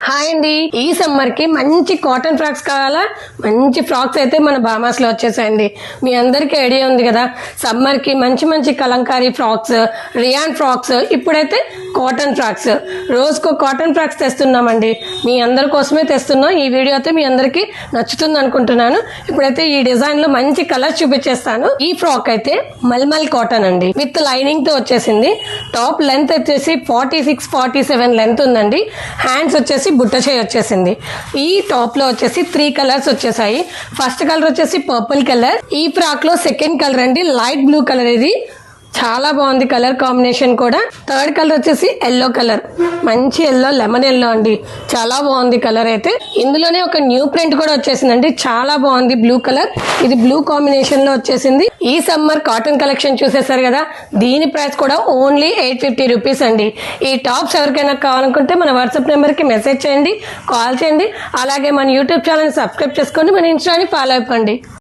Hi అండి, ఈ summer కి మంచి కాటన్ ఫ్రాక్స్ కావాలా? మంచి ఫ్రాక్స్ అయితే మన బామాస్ లో వచ్చేసాయండి. మీ అందరికీ ఐడియా ఉంది కదా, సమ్మర్ కి మంచి మంచి కలంకారీ ఫ్రాక్స్, రియాన్ ఫ్రాక్స్, ఇప్పుడైతే కాటన్ ఫ్రాక్స్, రోజుకో కాటన్ ఫ్రాక్స్ తెస్తున్నామండి. మీ అందరి కోసమే తెస్తున్నాం. ఈ వీడియో అయితే మీ అందరికి నచ్చుతుంది అనుకుంటున్నాను. ఇప్పుడైతే ఈ డిజైన్ లో మంచి కలర్స్ చూపించేస్తాను. ఈ ఫ్రాక్ అయితే మల్మల్ కాటన్ అండి, విత్ లైనింగ్ తో వచ్చేసింది. టాప్ లెంత్ వచ్చేసి 46-47 లెంత్ ఉందండి. హ్యాండ్స్ వచ్చేసి బుట్ట చేయి వచ్చేసింది. ఈ టాప్ లో వచ్చేసి 3 కలర్స్ వచ్చేసాయి. ఫస్ట్ కలర్ వచ్చేసి పర్పుల్ కలర్. ఈ ఫ్రాక్ లో సెకండ్ కలర్ అండి లైట్ బ్లూ కలర్. ఇది చాలా బాగుంది కలర్ కాంబినేషన్ కూడా. థర్డ్ కలర్ వచ్చేసి ఎల్లో కలర్, మంచి ఎల్లో, లెమన్ ఎల్లో అండి. చాలా బాగుంది కలర్ అయితే. ఇందులోనే ఒక న్యూ ప్రింట్ కూడా వచ్చేసిందండి, చాలా బాగుంది బ్లూ కలర్. ఇది బ్లూ కాంబినేషన్ లో వచ్చేసింది. ఈ సమ్మర్ కాటన్ కలెక్షన్ చూసేసారు కదా, దీని ప్రైస్ కూడా ఓన్లీ 850 రూపీస్ అండి. ఈ టాప్స్ ఎవరికైనా కావాలనుకుంటే మన వాట్సాప్ నెంబర్ కి మెసేజ్ చేయండి, కాల్ చేయండి. అలాగే మన యూట్యూబ్ ఛానల్ సబ్స్క్రైబ్ చేసుకోండి, మన ఇన్స్టాని ఫాలో అయిపోండి.